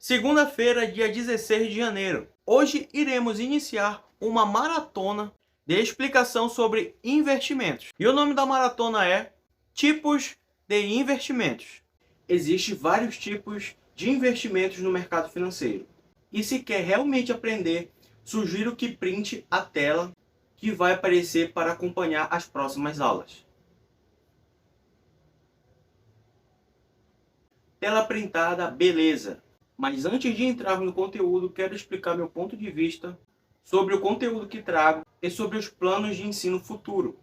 Segunda-feira, dia 16 de janeiro. Hoje iremos iniciar uma maratona de explicação sobre investimentos. E o nome da maratona é Tipos de Investimentos. Existem vários tipos de investimentos no mercado financeiro. E se quer realmente aprender, sugiro que printe a tela que vai aparecer para acompanhar as próximas aulas. Tela printada, beleza. Mas antes de entrar no conteúdo, quero explicar meu ponto de vista sobre o conteúdo que trago e sobre os planos de ensino futuro.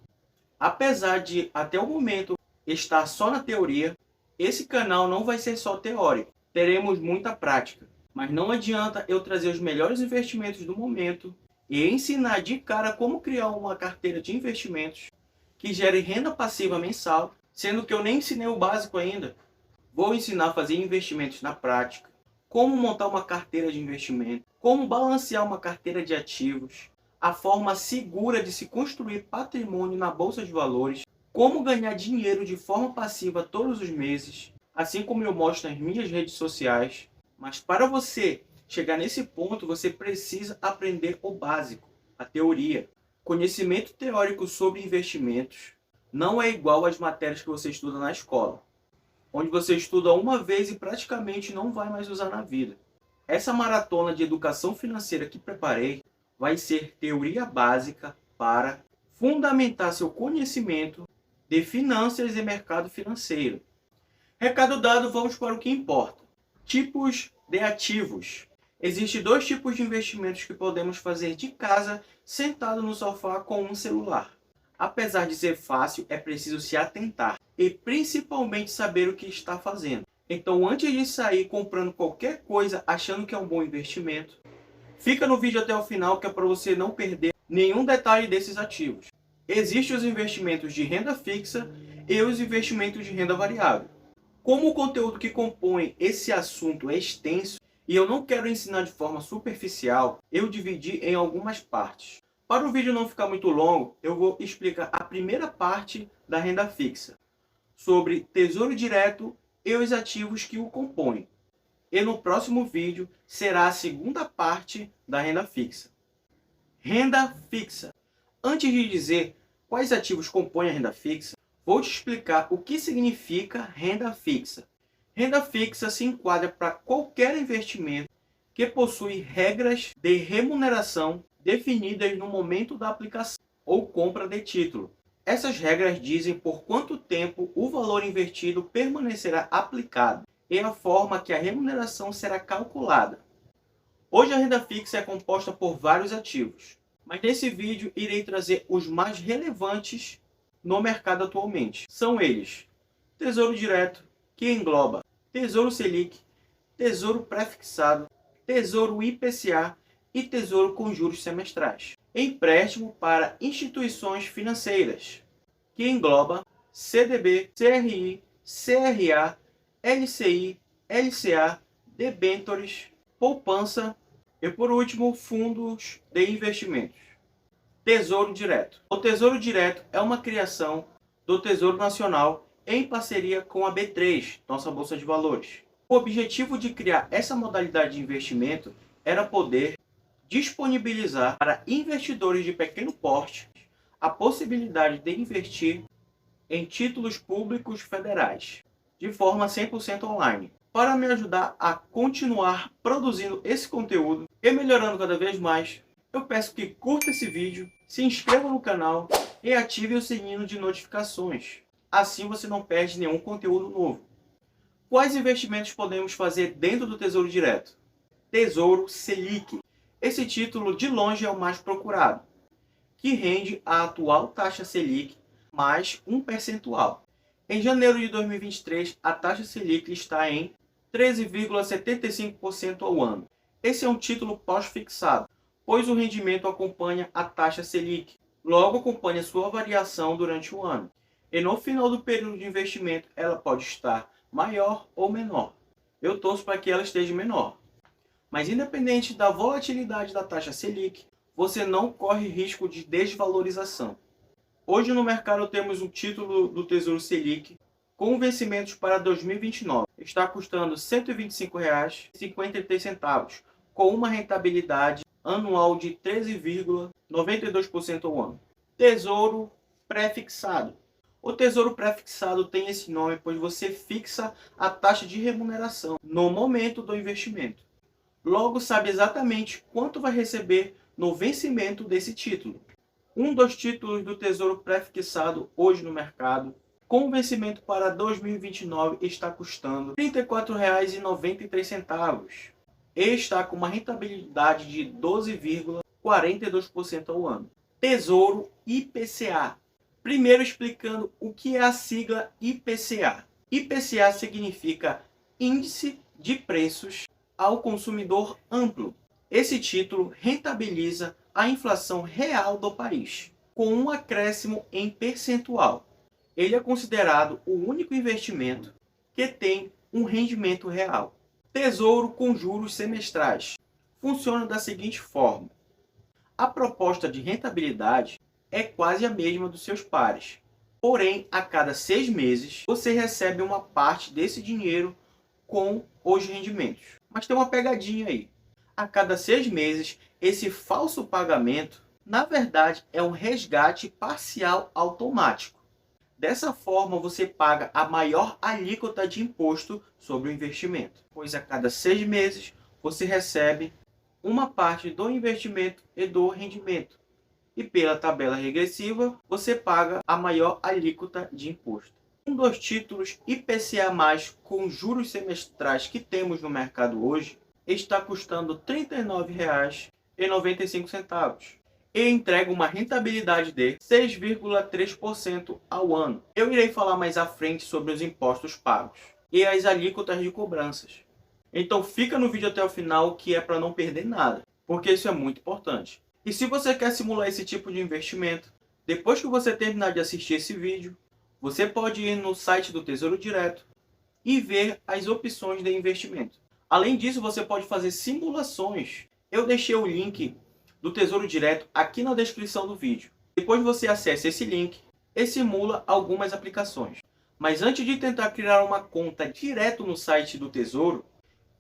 Apesar de, até o momento, estar só na teoria, esse canal não vai ser só teórico. Teremos muita prática. Mas não adianta eu trazer os melhores investimentos do momento e ensinar de cara como criar uma carteira de investimentos que gere renda passiva mensal, sendo que eu nem ensinei o básico ainda. Vou ensinar a fazer investimentos na prática, como montar uma carteira de investimento, como balancear uma carteira de ativos, a forma segura de se construir patrimônio na bolsa de valores, como ganhar dinheiro de forma passiva todos os meses, assim como eu mostro nas minhas redes sociais. Mas para você chegar nesse ponto, você precisa aprender o básico, a teoria. Conhecimento teórico sobre investimentos não é igual às matérias que você estuda na escola, onde você estuda uma vez e praticamente não vai mais usar na vida. Essa maratona de educação financeira que preparei vai ser teoria básica para fundamentar seu conhecimento de finanças e mercado financeiro. Recado dado, vamos para o que importa. Tipos de ativos. Existem dois tipos de investimentos que podemos fazer de casa, sentado no sofá com um celular. Apesar de ser fácil, é preciso se atentar e principalmente saber o que está fazendo. Então, antes de sair comprando qualquer coisa achando que é um bom investimento, fica no vídeo até o final, que é para você não perder nenhum detalhe desses ativos. Existem os investimentos de renda fixa e os investimentos de renda variável. Como o conteúdo que compõe esse assunto é extenso e eu não quero ensinar de forma superficial, eu dividi em algumas partes. Para o vídeo não ficar muito longo, eu vou explicar a primeira parte da renda fixa, sobre tesouro direto e os ativos que o compõem. E no próximo vídeo será a segunda parte da renda fixa. Renda fixa. Antes de dizer quais ativos compõem a renda fixa, vou te explicar o que significa renda fixa. Renda fixa se enquadra para qualquer investimento que possui regras de remuneração definidas no momento da aplicação ou compra de título. Essas regras dizem por quanto tempo o valor invertido permanecerá aplicado e a forma que a remuneração será calculada. Hoje a renda fixa é composta por vários ativos, mas nesse vídeo irei trazer os mais relevantes no mercado atualmente. São eles: Tesouro Direto, que engloba Tesouro Selic, Tesouro Pré-fixado, Tesouro IPCA e Tesouro com juros semestrais. Empréstimo para instituições financeiras, que engloba CDB, CRI, CRA, LCI, LCA, debêntures, poupança e, por último, fundos de investimentos. Tesouro Direto. O Tesouro Direto é uma criação do Tesouro Nacional em parceria com a B3, nossa Bolsa de Valores. O objetivo de criar essa modalidade de investimento era poder disponibilizar para investidores de pequeno porte a possibilidade de investir em títulos públicos federais, de forma 100% online. Para me ajudar a continuar produzindo esse conteúdo e melhorando cada vez mais, eu peço que curta esse vídeo, se inscreva no canal e ative o sininho de notificações. Assim você não perde nenhum conteúdo novo. Quais investimentos podemos fazer dentro do Tesouro Direto? Tesouro Selic. Esse título de longe é o mais procurado, que rende a atual taxa Selic mais um percentual. Em janeiro de 2023, a taxa Selic está em 13,75% ao ano. Esse é um título pós-fixado, pois o rendimento acompanha a taxa Selic, logo acompanha sua variação durante o ano. E no final do período de investimento, ela pode estar maior ou menor. Eu torço para que ela esteja menor. Mas independente da volatilidade da taxa Selic, você não corre risco de desvalorização. Hoje no mercado temos um título do Tesouro Selic com vencimentos para 2029. Está custando R$ 125,53, com uma rentabilidade anual de 13,92% ao ano. Tesouro pré-fixado. O tesouro pré-fixado tem esse nome pois você fixa a taxa de remuneração no momento do investimento. Logo, sabe exatamente quanto vai receber no vencimento desse título. Um dos títulos do tesouro pré-fixado hoje no mercado, com vencimento para 2029, está custando R$ 34,93 e está com uma rentabilidade de 12,42% ao ano. Tesouro IPCA. Primeiro explicando o que é a sigla IPCA. IPCA significa Índice de Preços ao Consumidor Amplo. Esse título rentabiliza a inflação real do país, com um acréscimo em percentual. Ele é considerado o único investimento que tem um rendimento real. Tesouro com juros semestrais. Funciona da seguinte forma. A proposta de rentabilidade é quase a mesma dos seus pares. Porém, a cada 6 meses, você recebe uma parte desse dinheiro com os rendimentos. Mas tem uma pegadinha aí. A cada 6 meses, esse falso pagamento, na verdade, é um resgate parcial automático. Dessa forma, você paga a maior alíquota de imposto sobre o investimento, pois a cada 6 meses, você recebe uma parte do investimento e do rendimento. E pela tabela regressiva, você paga a maior alíquota de imposto. Um dos títulos IPCA+, com juros semestrais que temos no mercado hoje, está custando R$ 39,95 e entrega uma rentabilidade de 6,3% ao ano. Eu irei falar mais à frente sobre os impostos pagos e as alíquotas de cobranças. Então fica no vídeo até o final, que é para não perder nada, porque isso é muito importante. E se você quer simular esse tipo de investimento, depois que você terminar de assistir esse vídeo, você pode ir no site do Tesouro Direto e ver as opções de investimento. Além disso, você pode fazer simulações. Eu deixei o link do Tesouro Direto aqui na descrição do vídeo. Depois você acessa esse link e simula algumas aplicações. Mas antes de tentar criar uma conta direto no site do Tesouro,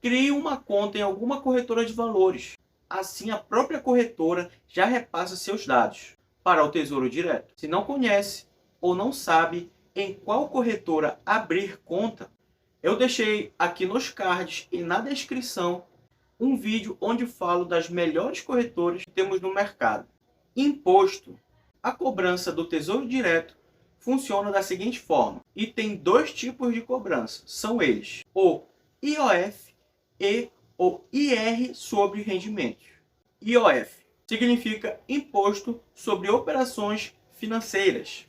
crie uma conta em alguma corretora de valores. Assim, a própria corretora já repassa seus dados para o Tesouro Direto. Se não conhece ou não sabe em qual corretora abrir conta, eu deixei aqui nos cards e na descrição um vídeo onde falo das melhores corretoras que temos no mercado. Imposto. A cobrança do Tesouro Direto funciona da seguinte forma, e tem 2 tipos de cobrança. São eles: o IOF e o IR sobre rendimentos. IOF significa Imposto sobre Operações Financeiras.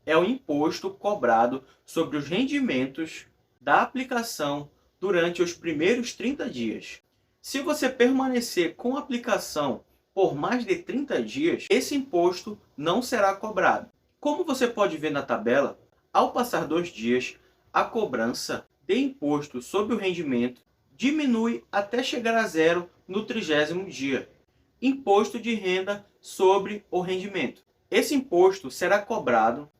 É o imposto cobrado sobre os rendimentos da aplicação durante os primeiros 30 dias. Se você permanecer com a aplicação por mais de 30 dias, esse imposto não será cobrado. Como você pode ver na tabela, ao passar 2 dias, a cobrança de imposto sobre o rendimento diminui até chegar a zero no 30º dia. Imposto de renda sobre o rendimento. Esse imposto será cobrado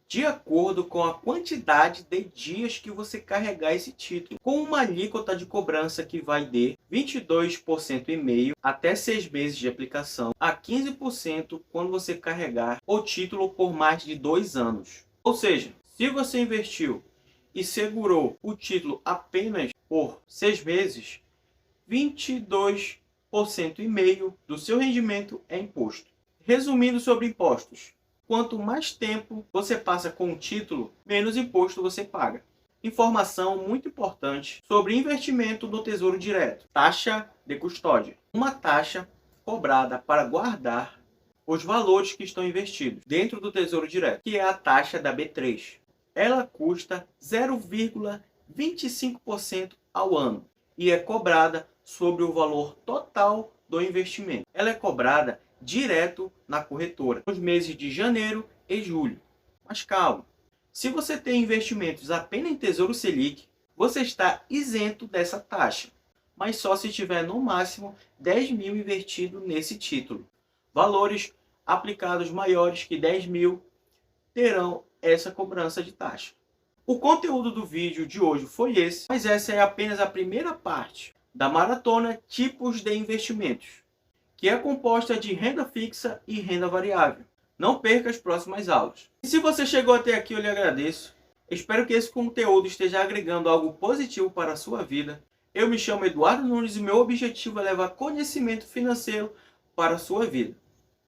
de acordo com a quantidade de dias que você carregar esse título, com uma alíquota de cobrança que vai de 22,5% até 6 meses de aplicação, a 15% quando você carregar o título por mais de 2 anos. Ou seja, se você investiu e segurou o título apenas por 6 meses, 22,5% do seu rendimento é imposto. Resumindo sobre impostos, quanto mais tempo você passa com o título, menos imposto você paga. Informação muito importante sobre investimento do Tesouro Direto. Taxa de custódia. Uma taxa cobrada para guardar os valores que estão investidos dentro do Tesouro Direto, que é a taxa da B3. Ela custa 0,25% ao ano e é cobrada sobre o valor total do investimento. Ela é cobrada direto na corretora, nos meses de janeiro e julho. Mas calma, se você tem investimentos apenas em Tesouro Selic, você está isento dessa taxa, mas só se tiver no máximo 10 mil investido nesse título. Valores aplicados maiores que 10 mil terão essa cobrança de taxa. O conteúdo do vídeo de hoje foi esse, mas essa é apenas a primeira parte da maratona Tipos de Investimentos, que é composta de renda fixa e renda variável. Não perca as próximas aulas. E se você chegou até aqui, eu lhe agradeço. Espero que esse conteúdo esteja agregando algo positivo para a sua vida. Eu me chamo Eduardo Nunes e meu objetivo é levar conhecimento financeiro para a sua vida.